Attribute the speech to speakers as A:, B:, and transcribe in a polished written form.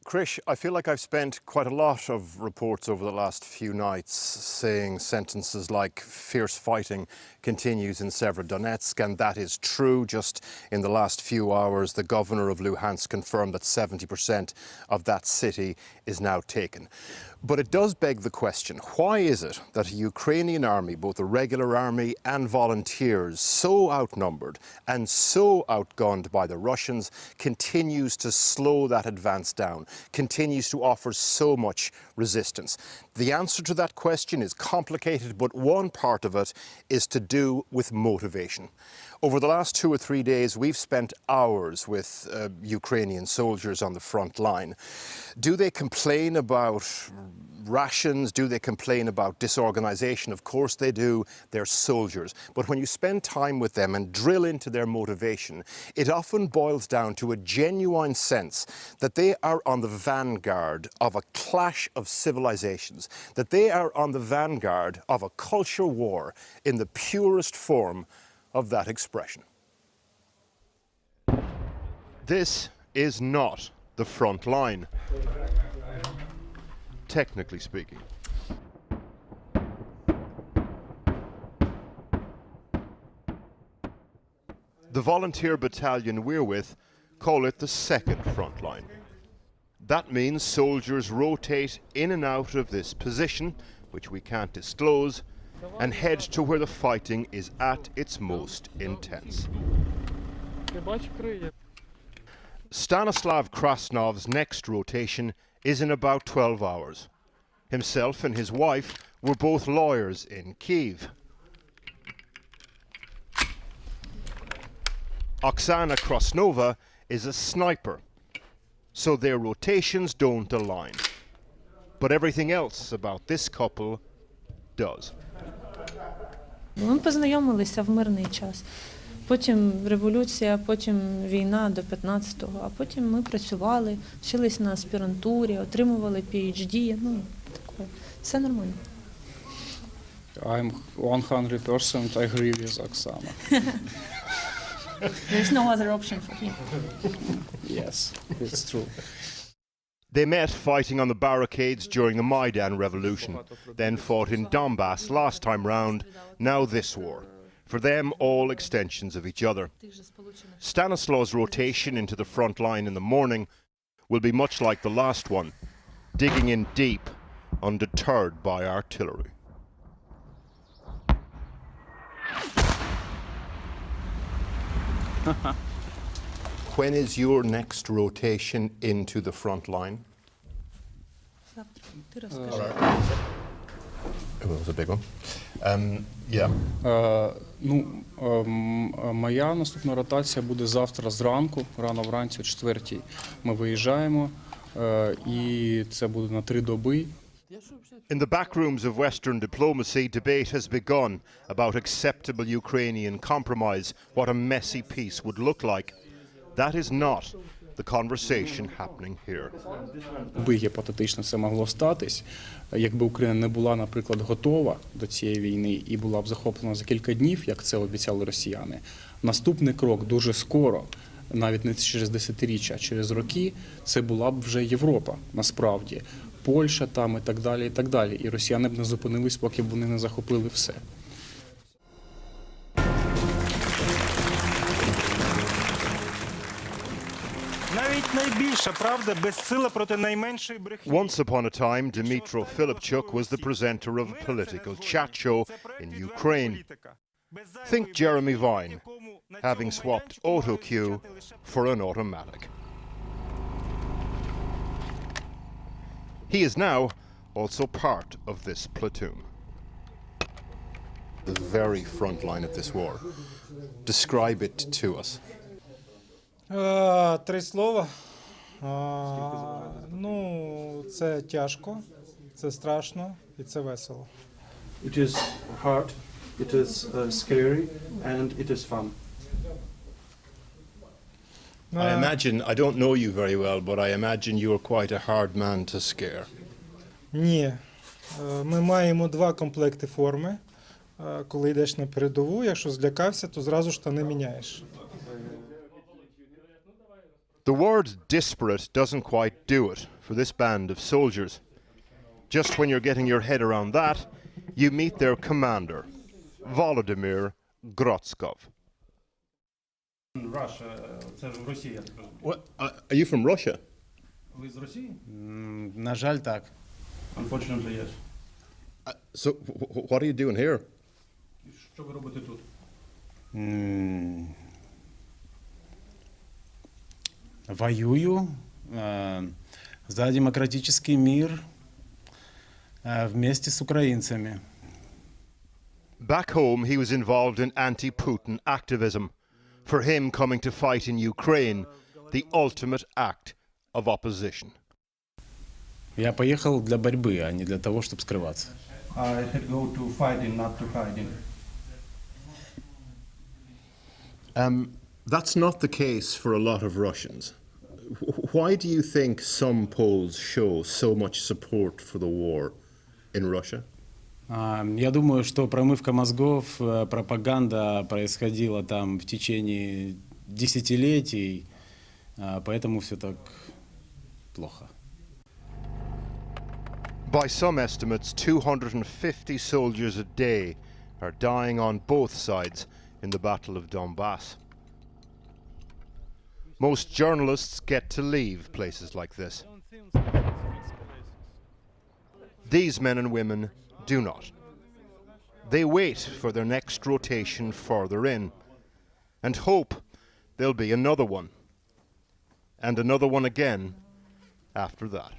A: Krish, I feel like I've spent quite a lot of reports over the last few nights saying sentences like fierce fighting continues in Severodonetsk, and that is true. Just in the last few hours, the governor of Luhansk confirmed that 70% of that city is now taken. But it does beg the question, why is it that a Ukrainian army, both a regular army and volunteers, so outnumbered and so outgunned by the Russians, continues to slow that advance down, continues to offer so much resistance? The answer to that question is complicated, but one part of it is to do with motivation. Over the last 2 or 3 days, we've spent hours with Ukrainian soldiers on the front line. Do they complain about rations? Do they complain about disorganization? Of course they do. They're soldiers. But when you spend time with them and drill into their motivation, it often boils down to a genuine sense that they are on the vanguard of a clash of civilizations, that they are on the vanguard of a culture war in the purest form of that expression. This is not the front line, technically speaking. The volunteer battalion we're with call it the second front line. That means soldiers rotate in and out of this position, which we can't disclose, and head to where the fighting is at its most intense. Stanislav Krasnov's next rotation is in about 12 hours. Himself and his wife were both lawyers in Kyiv. Oksana Krasnova is a sniper, so their rotations don't align. But everything else about this couple does.
B: Ми познайомилися в мирний час. Потім революція, потім війна до 15-го, а потім ми працювали, вчились на аспірантурі, отримували PhD, таке. Все нормально.
C: I'm 100% agree with Oksana.
B: There's no other option for him.
C: Yes, it's true.
A: They met fighting on the barricades during the Maidan revolution, then fought in Donbas last time round, now this war. For them, all extensions of each other. Stanislav's rotation into the front line in the morning will be much like the last one, digging in deep, undeterred by artillery. When is your next rotation into the front line? It was a big one. Yeah.
C: Моя наступна ротація буде завтра зранку, рано вранці о 4:00. Ми виїжджаємо, і це буде на 3 доби.
A: In the back rooms of Western diplomacy, debate has begun about acceptable Ukrainian compromise, what a messy peace would look like. That is not the conversation happening here.
C: Би гіпотетично це могло статись, якби Україна не була, наприклад, готова до цієї війни і була б захоплена за кілька днів, як це обіцяли росіяни. Наступний крок дуже скоро, навіть не через десятиріччя, а через роки, це була б вже Європа, насправді. Польща там і так далі, і так далі. І росіяни б не зупинились, поки б вони не захопили все.
D: Навіть найбільша правда безсила проти найменшої брехні.
A: Once upon a time, Dmytro Filipchuk was the presenter of a political chat show in Ukraine. Think Jeremy Vine, having swapped auto cue for an automatic. He is now also part of this platoon. The very front line of this war. Describe it to us.
E: 3 слова. Це тяжко, це страшно і це весело.
F: It is hard, it is scary, and it is fun.
A: I imagine, I don't know you very well, but I imagine you're quite a hard man to scare.
E: Ні. Ми маємо 2 комплекти форми. Коли йдеш на передову, якщо злякався, то зразу штани міняєш.
A: The word disparate doesn't quite do it for this band of soldiers. Just when you're getting your head around that, you meet their commander, Volodymyr Grotskov.
D: Russia, це ж Росія, я так розумію.
A: What? Are you from Russia?
D: Ви з Росії?
C: На жаль, так.
D: Unfortunately, yes.
A: So, what are you doing here?
D: Що ви робите тут?
C: Воюю за демократический мир вместе с украинцами.
A: Back home, he was involved in anti-Putin activism. For him, coming to fight in Ukraine, the ultimate act of opposition.
C: Я поехал для борьбы, а не для того, чтобы скрываться.
D: I had go to fighting, not to hiding.
A: That's not the case for a lot of Russians. Why do you think some polls show so much support for the war in Russia?
C: Я думаю, что промывка мозгов, пропаганда происходила там в течение десятилетий, поэтому все так плохо.
A: By some estimates, 250 soldiers a day are dying on both sides in the Battle of Donbas. Most journalists get to leave places like this. These men and women do not. They wait for their next rotation further in and hope there'll be another one and another one again after that.